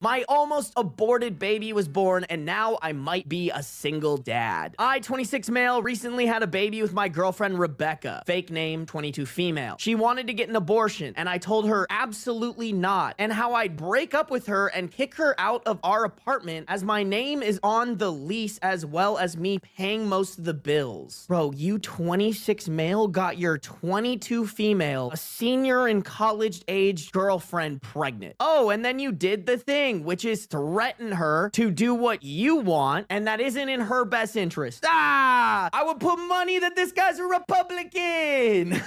My almost aborted baby was born, and now I might be a single dad. I, 26 male, recently had a baby with my girlfriend Rebecca, fake name 22 female. She wanted to get an abortion, and I told her absolutely not, and how I'd break up with her and kick her out of our apartment as my name is on the lease as well as me paying most of the bills. Bro, you 26 male got your 22 female, a senior in college age girlfriend pregnant. Oh, and then you did the thing, which is threaten her to do what you want, and that isn't in her best interest. I would put money that this guy's a Republican.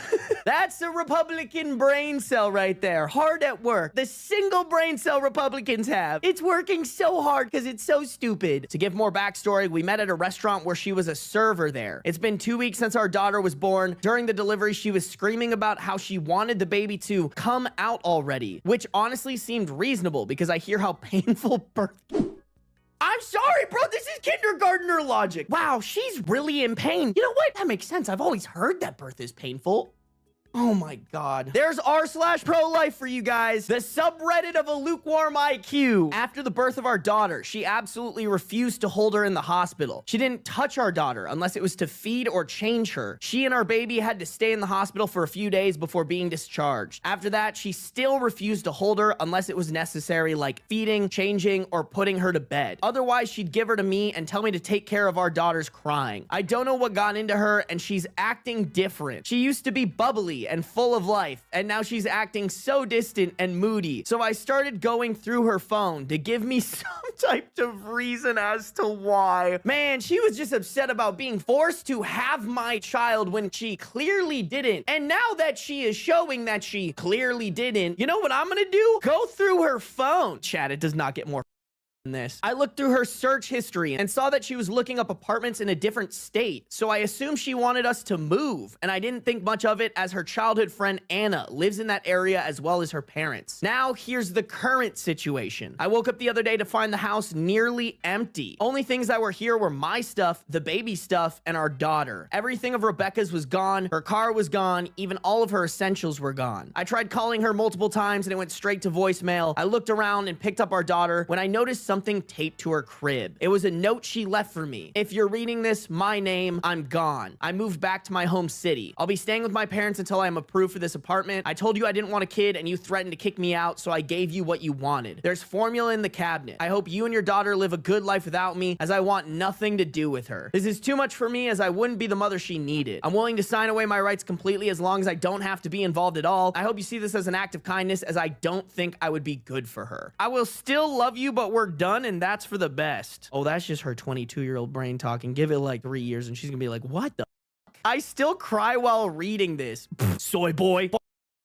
That's a Republican brain cell right there. Hard at work. The single brain cell Republicans have. It's working so hard because it's so stupid. To give more backstory, we met at a restaurant where she was a server there. It's been 2 weeks since our daughter was born. During the delivery, she was screaming about how she wanted the baby to come out already, which honestly seemed reasonable because I hear how painful birth. I'm sorry, bro. This is kindergartner logic. Wow, she's really in pain. You know what? That makes sense. I've always heard that birth is painful. Oh my God. There's r/pro-life for you guys. The subreddit of a lukewarm IQ. After the birth of our daughter, she absolutely refused to hold her in the hospital. She didn't touch our daughter unless it was to feed or change her. She and our baby had to stay in the hospital for a few days before being discharged. After that, she still refused to hold her unless it was necessary, like feeding, changing, or putting her to bed. Otherwise, she'd give her to me and tell me to take care of our daughter's crying. I don't know what got into her, and she's acting different. She used to be bubbly and full of life, and now she's acting so distant and moody. So I started going through her phone to give me some type of reason as to why. Man, she was just upset about being forced to have my child when she clearly didn't. And now that she is showing that she clearly didn't, you know what I'm gonna do? Go through her phone. Chat, it does not get more this. I looked through her search history and saw that she was looking up apartments in a different state. So I assumed she wanted us to move, and I didn't think much of it as her childhood friend Anna lives in that area as well as her parents. Now here's the current situation. I woke up the other day to find the house nearly empty. Only things that were here were my stuff, the baby stuff, and our daughter. Everything of Rebecca's was gone. Her car was gone. Even all of her essentials were gone. I tried calling her multiple times and it went straight to voicemail. I looked around and picked up our daughter when I noticed something taped to her crib. It was a note she left for me. If you're reading this, my name, I'm gone. I moved back to my home city. I'll be staying with my parents until I am approved for this apartment. I told you I didn't want a kid and you threatened to kick me out, so I gave you what you wanted. There's formula in the cabinet. I hope you and your daughter live a good life without me, as I want nothing to do with her. This is too much for me, as I wouldn't be the mother she needed. I'm willing to sign away my rights completely as long as I don't have to be involved at all. I hope you see this as an act of kindness, as I don't think I would be good for her. I will still love you, but we're done, and that's for the best. Oh, that's just her 22-year-old brain talking. Give it like 3 years and she's gonna be like, what the fuck? I still cry while reading this. Soy boy,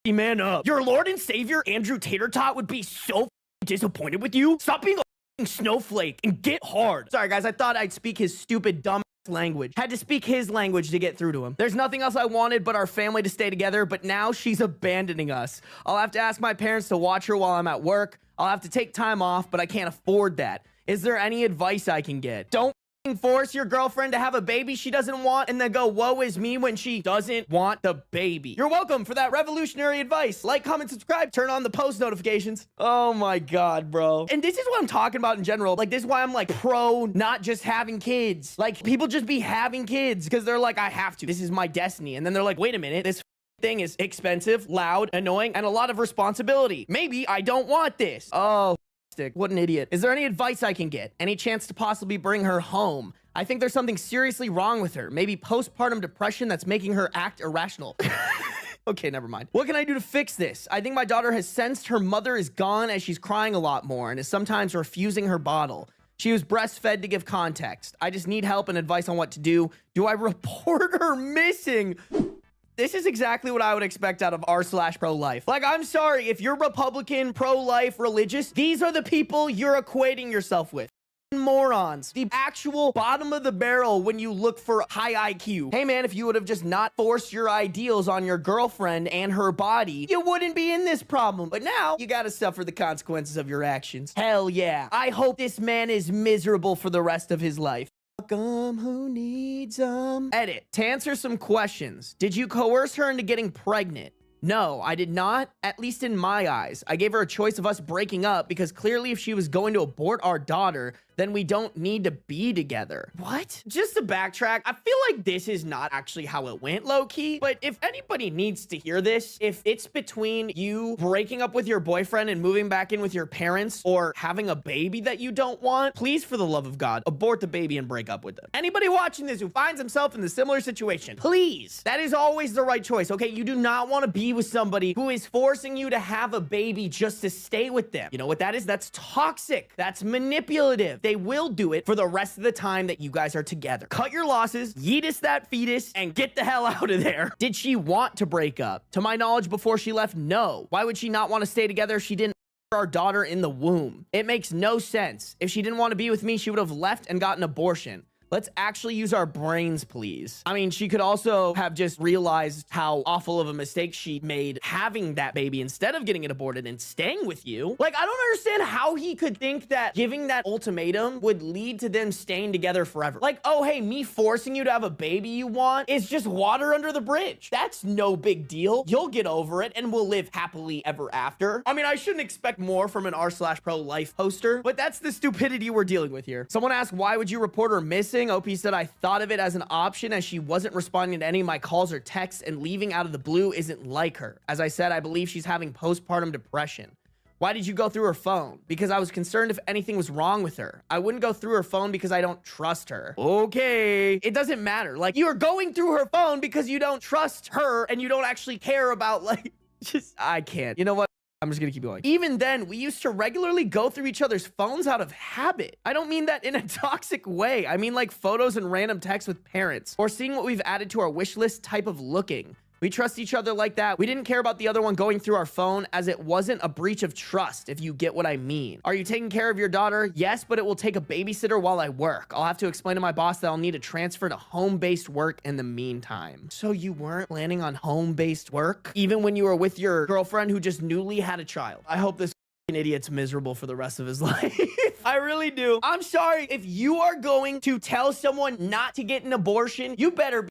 man up. Your Lord and Savior Andrew Tater Tot would be so disappointed with you. Stop being a snowflake and get hard. Sorry guys, I thought I'd speak his stupid dumb language. Had to speak his language to get through to him. There's nothing else I wanted but our family to stay together, but now she's abandoning us. I'll have to ask my parents to watch her while I'm at work. I'll have to take time off, but I can't afford that. Is there any advice I can get? Don't force your girlfriend to have a baby she doesn't want and then go, woe is me, when she doesn't want the baby. You're welcome for that revolutionary advice. Like, comment, subscribe, turn on the post notifications. Oh my God, bro. And this is what I'm talking about in general. Like, this is why I'm like pro not just having kids. Like, people just be having kids because they're like, I have to. This is my destiny. And then they're like, wait a minute, this thing is expensive, loud, annoying, and a lot of responsibility. Maybe I don't want this. Oh, what an idiot. Is there any advice I can get? Any chance to possibly bring her home? I think there's something seriously wrong with her. Maybe postpartum depression that's making her act irrational. Okay, never mind. What can I do to fix this? I think my daughter has sensed her mother is gone as she's crying a lot more and is sometimes refusing her bottle. She was breastfed to give context. I just need help and advice on what to do. Do I report her missing? This is exactly what I would expect out of r/pro-life. Like, I'm sorry, if you're Republican, pro-life, religious, these are the people you're equating yourself with. Morons. The actual bottom of the barrel when you look for high IQ. Hey man, if you would have just not forced your ideals on your girlfriend and her body, you wouldn't be in this problem. But now, you gotta suffer the consequences of your actions. Hell yeah. I hope this man is miserable for the rest of his life. Who needs Edit. To answer some questions. Did you coerce her into getting pregnant? No, I did not, at least in my eyes. I gave her a choice of us breaking up because clearly if she was going to abort our daughter, then we don't need to be together. What? Just to backtrack, I feel like this is not actually how it went, low-key, but if anybody needs to hear this, if it's between you breaking up with your boyfriend and moving back in with your parents or having a baby that you don't want, please, for the love of God, abort the baby and break up with them. Anybody watching this who finds himself in a similar situation, please, that is always the right choice, okay? You do not want to be with somebody who is forcing you to have a baby just to stay with them. You know what that is? That's toxic. That's manipulative. They will do it for the rest of the time that you guys are together. Cut your losses, yeetus that fetus, and get the hell out of there. Did she want to break up? To my knowledge, before she left, no. Why would she not want to stay together if she didn't our daughter in the womb? It makes no sense. If she didn't want to be with me, she would have left and got an abortion. Let's actually use our brains, please. I mean, she could also have just realized how awful of a mistake she made having that baby instead of getting it aborted and staying with you. Like, I don't understand how he could think that giving that ultimatum would lead to them staying together forever. Like, oh, hey, me forcing you to have a baby you want is just water under the bridge. That's no big deal. You'll get over it and we'll live happily ever after. I mean, I shouldn't expect more from an r/pro-life poster, but that's the stupidity we're dealing with here. Someone asked, why would you report her missing? OP said, I thought of it as an option as she wasn't responding to any of my calls or texts, and leaving out of the blue isn't like her. As I said, I believe she's having postpartum depression. Why did you go through her phone? Because I was concerned if anything was wrong with her. I wouldn't go through her phone because I don't trust her. Okay. It doesn't matter. Like, you're going through her phone because you don't trust her and you don't actually care about, like, I can't. You know what? I'm just gonna keep going. Even then, we used to regularly go through each other's phones out of habit. I don't mean that in a toxic way. I mean like photos and random texts with parents, or seeing what we've added to our wish list type of looking. We trust each other like that. We didn't care about the other one going through our phone, as it wasn't a breach of trust, if you get what I mean. Are you taking care of your daughter? Yes, but it will take a babysitter while I work. I'll have to explain to my boss that I'll need to transfer to home-based work in the meantime. So you weren't planning on home-based work, even when you were with your girlfriend who just newly had a child? I hope this idiot's miserable for the rest of his life. I really do. I'm sorry. If you are going to tell someone not to get an abortion, you better be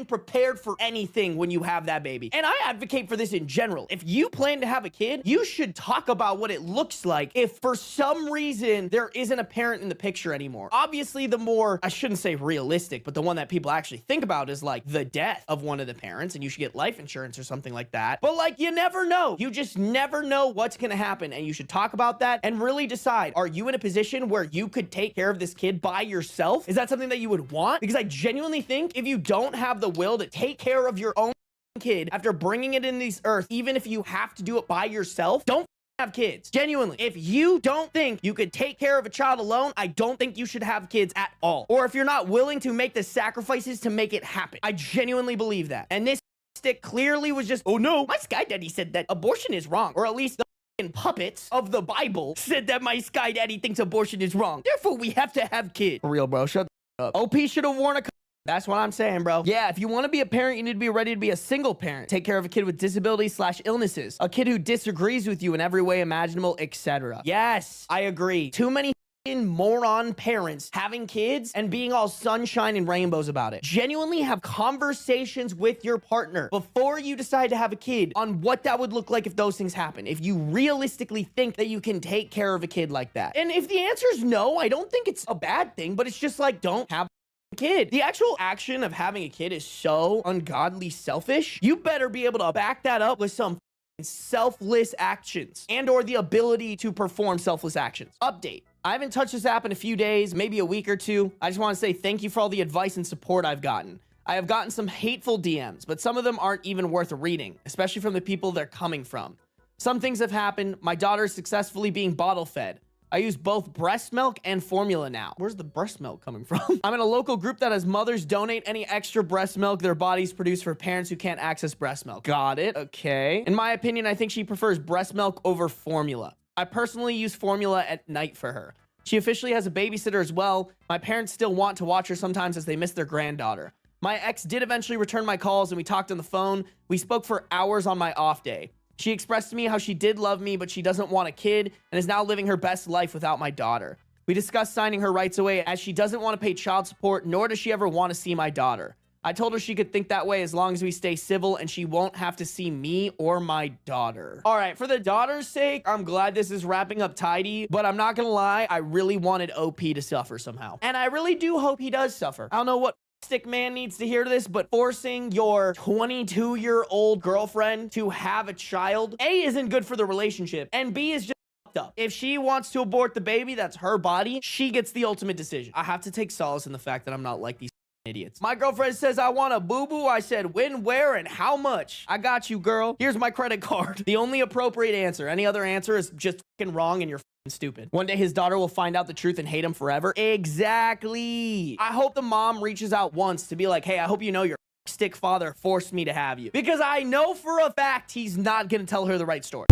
prepared for anything when you have that baby. And I advocate for this in general. If you plan to have a kid, you should talk about what it looks like if for some reason there isn't a parent in the picture anymore. Obviously, the more, I shouldn't say realistic, but the one that people actually think about is like the death of one of the parents, and you should get life insurance or something like that. But like, you never know. You just never know what's gonna happen, and you should talk about that and really decide, are you in a position where you could take care of this kid by yourself? Is that something that you would want? Because I genuinely think if you don't have the will to take care of your own kid after bringing it in this earth, even if you have to do it by yourself, don't have kids. Genuinely, if you don't think you could take care of a child alone, I don't think you should have kids at all. Or if you're not willing to make the sacrifices to make it happen. I genuinely believe that. And this stick clearly was just, oh no, my sky daddy said that abortion is wrong, or at least the puppets of the Bible said that my sky daddy thinks abortion is wrong. Therefore, we have to have kids. For real, bro. Shut up. OP should have worn a. That's what I'm saying, bro. Yeah, if you want to be a parent, you need to be ready to be a single parent. Take care of a kid with disabilities/illnesses, a kid who disagrees with you in every way imaginable, etc. Yes, I agree. Too many moron parents having kids and being all sunshine and rainbows about it. Genuinely have conversations with your partner before you decide to have a kid on what that would look like if those things happen. If you realistically think that you can take care of a kid like that. And if the answer is no, I don't think it's a bad thing, but it's just like, don't have kid. The actual action of having a kid is so ungodly selfish. You better be able to back that up with some selfless actions and or the ability to perform selfless actions. Update. I haven't touched this app in a few days, maybe a week or two. I just want to say thank you for all the advice and support I've gotten. I have gotten some hateful DMs, but some of them aren't even worth reading, especially from the people they're coming from. Some things have happened. My daughter is successfully being bottle fed. I use both breast milk and formula now. Where's the breast milk coming from? I'm in a local group that has mothers donate any extra breast milk their bodies produce for parents who can't access breast milk. Got it. Okay. In my opinion, I think she prefers breast milk over formula. I personally use formula at night for her. She officially has a babysitter as well. My parents still want to watch her sometimes as they miss their granddaughter. My ex did eventually return my calls and we talked on the phone. We spoke for hours on my off day. She expressed to me how she did love me, but she doesn't want a kid and is now living her best life without my daughter. We discussed signing her rights away as she doesn't want to pay child support, nor does she ever want to see my daughter. I told her she could think that way as long as we stay civil and she won't have to see me or my daughter. All right, for the daughter's sake, I'm glad this is wrapping up tidy, but I'm not gonna lie, I really wanted OP to suffer somehow. And I really do hope he does suffer. I don't know what stick man needs to hear this, but forcing your 22-year-old girlfriend to have a child, A, isn't good for the relationship, and B, is just up. If she wants to abort the baby, that's her body. She gets the ultimate decision. I have to take solace in the fact that I'm not like these idiots. My girlfriend says I want a boo-boo. I said when, where, and how much. I got you, girl. Here's my credit card. The only appropriate answer. Any other answer is just fucking wrong and you're stupid. One day his daughter will find out the truth and hate him forever. Exactly. I hope the mom reaches out once to be like, hey, I hope you know your stick father forced me to have you. Because I know for a fact he's not gonna tell her the right story.